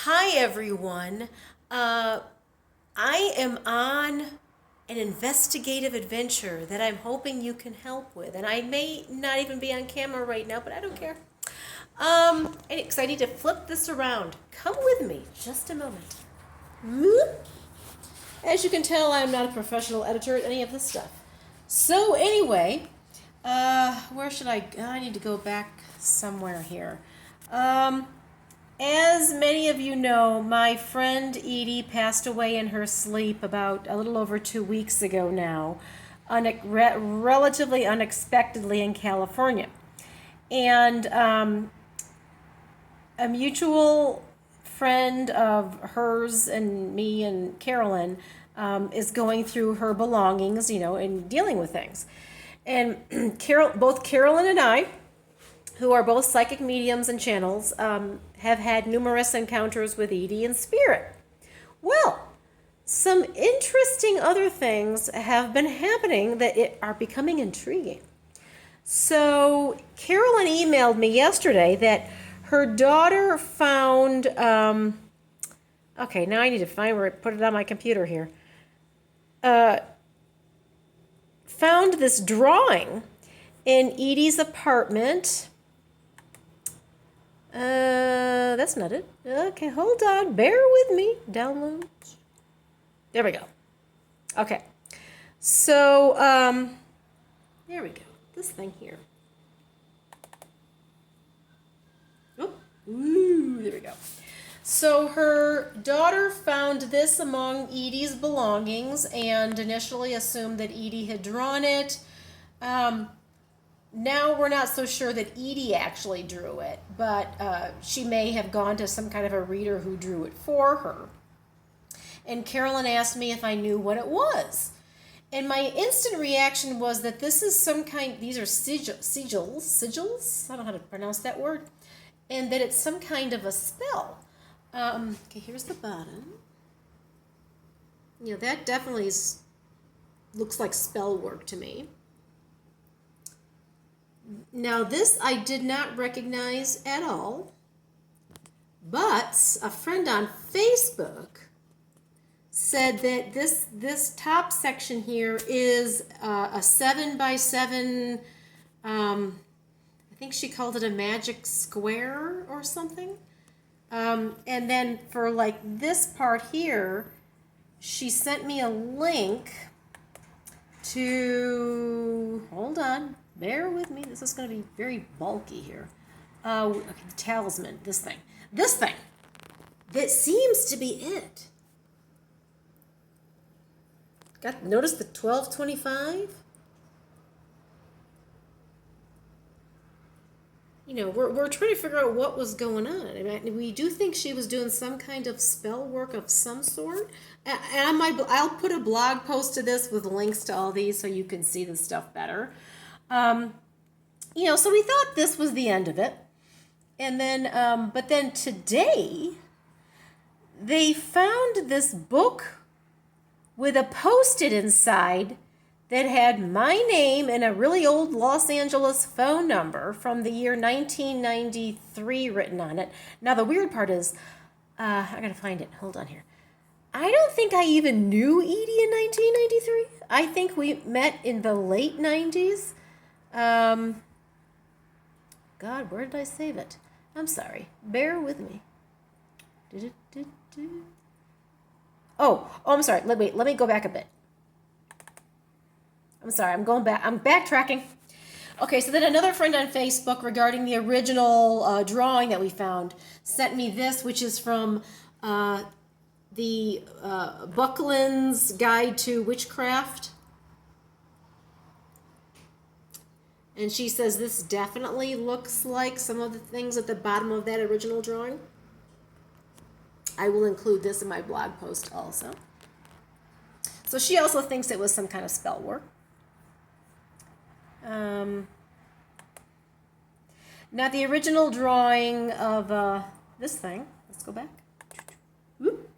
Hi, everyone. I am on an investigative adventure that I'm hoping you can help with. And I may not even be on camera right now, but I don't care. Because I need to flip this around. Come with me just a moment. Whoop. As you can tell, I'm not a professional editor at any of this stuff. So anyway, where should I go? I need to go back somewhere here. As many of you know, my friend Edie passed away in her sleep about a little over 2 weeks ago now, relatively unexpectedly in California. And a mutual friend of hers and me and Carolyn is going through her belongings, and dealing with things. And both Carolyn and I, who are both psychic mediums and channels, have had numerous encounters with Edie in spirit. Well, some interesting other things have been happening that are becoming intriguing. So Carolyn emailed me yesterday that her daughter found, okay, now I need to find where I put it on my computer here, found this drawing in Edie's apartment. That's not it. Okay, hold on. Bear with me. Downloads. There we go. Okay. So, there we go. This thing here. Oh, ooh, there we go. So her daughter found this among Edie's belongings and initially assumed that Edie had drawn it. Now we're not so sure that Edie actually drew it, but she may have gone to some kind of a reader who drew it for her. And Carolyn asked me if I knew what it was. And my instant reaction was that this is some kind, these are sigils, I don't know how to pronounce that word, and that it's some kind of a spell. Okay, here's the bottom. That definitely looks like spell work to me. Now this I did not recognize at all, but a friend on Facebook said that this top section here is a 7x7, I think she called it a magic square or something. And then for like this part here, she sent me a link to, hold on, bear with me. This is going to be very bulky here. Okay, the Talisman, this thing. That seems to be it. Notice the 1225? We're trying to figure out what was going on. I mean, we do think she was doing some kind of spell work of some sort. And I'll put a blog post to this with links to all these so you can see the stuff better. So we thought this was the end of it. And then, but then today, they found this book with a Post-it inside that had my name and a really old Los Angeles phone number from the year 1993 written on it. Now, the weird part is, I gotta find it. Hold on here. I don't think I even knew Edie in 1993. I think we met in the late 90s. God, where did I save it? I'm sorry. Bear with me. Oh, I'm sorry. Let me go back a bit. I'm sorry. I'm going back. I'm backtracking. Okay, so then another friend on Facebook regarding the original drawing that we found sent me this, which is from the Buckland's Guide to Witchcraft. And she says this definitely looks like some of the things at the bottom of that original drawing. I will include this in my blog post also. So she also thinks it was some kind of spell work. Now the original drawing of this thing, let's go back. Whoop.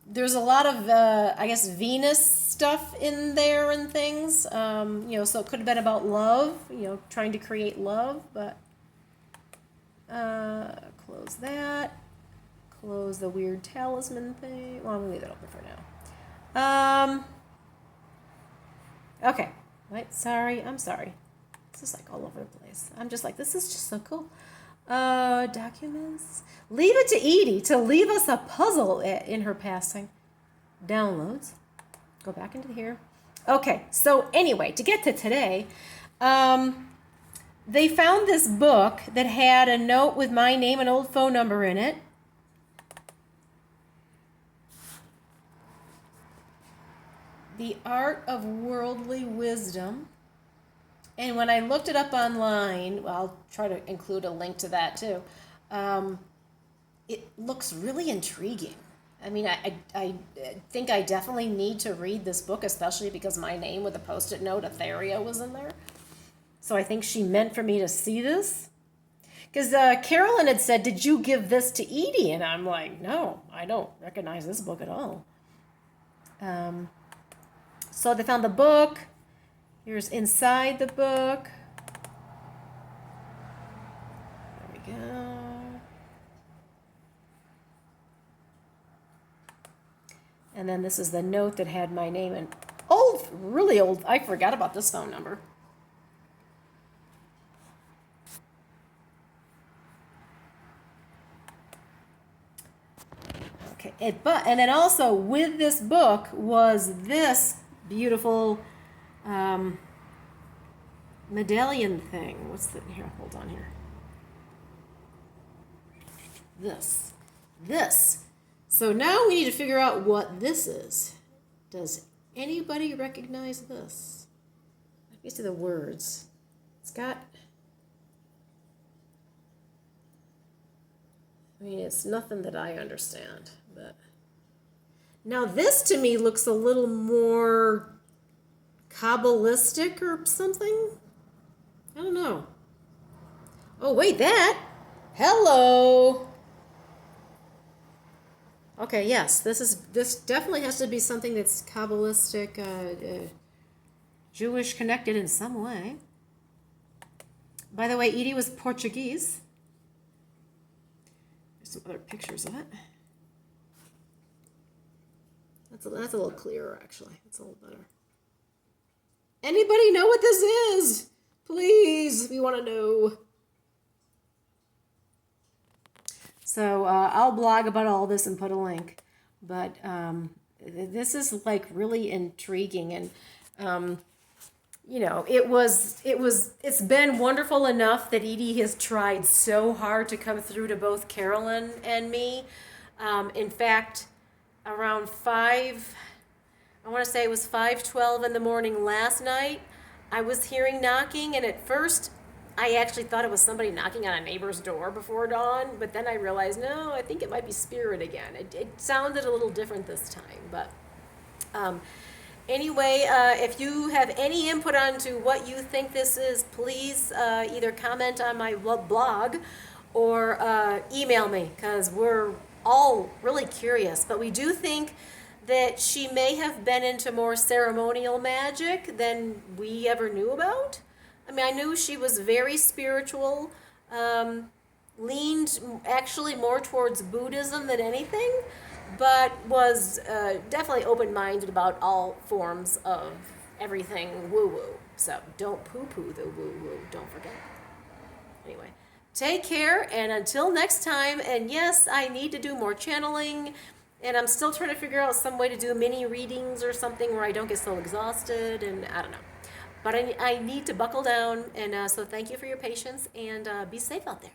There's a lot of, I guess, Venus stuff in there and things. So it could have been about love, trying to create love, but close that. Close the weird talisman thing. Well, I'm gonna leave that open for now. Okay. Wait, sorry. I'm sorry. This is like all over the place. I'm just like, this is just so cool. Documents. Leave it to Eddie to leave us a puzzle in her passing. Downloads. Go back into here. Okay, so anyway, to get to today, they found this book that had a note with my name and old phone number in it. The Art of Worldly Wisdom. And when I looked it up online, well, I'll try to include a link to that too. It looks really intriguing. I mean, I think I definitely need to read this book, especially because my name with a Post-it note, Atheria, was in there. So I think she meant for me to see this. Because Carolyn had said, did you give this to Eddie? And I'm like, no, I don't recognize this book at all. So they found the book. Here's inside the book. There we go. And then this is the note that had my name and old, really old. I forgot about this phone number. Okay, and then also with this book was this beautiful medallion thing. What's the here? Hold on here. This. So now we need to figure out what this is. Does anybody recognize this? Let me see the words. It's got. I mean, it's nothing that I understand, but now this to me looks a little more Kabbalistic or something. I don't know. Oh, wait, that. Hello. Okay, yes, this definitely has to be something that's Kabbalistic, Jewish connected in some way. By the way, Eddie was Portuguese. There's some other pictures of it. That's a little clearer, actually. It's a little better. Anybody know what this is? Please, we want to know. So I'll blog about all this and put a link. But this is like really intriguing, and you know, it's been wonderful enough that Eddie has tried so hard to come through to both Carolyn and me. In fact, around 5, I want to say it was 5:12 in the morning last night, I was hearing knocking, and at first I actually thought it was somebody knocking on a neighbor's door before dawn, but then I realized, no, I think it might be spirit again. It sounded a little different this time, but anyway, if you have any input onto what you think this is, please either comment on my blog or email me, because we're all really curious. But we do think that she may have been into more ceremonial magic than we ever knew about. I mean, I knew she was very spiritual, leaned actually more towards Buddhism than anything, but was definitely open-minded about all forms of everything woo-woo. So don't poo-poo the woo-woo, don't forget. Anyway, take care, and until next time, and yes, I need to do more channeling, and I'm still trying to figure out some way to do mini readings or something where I don't get so exhausted, and I don't know. But I need to buckle down, and so thank you for your patience, and be safe out there.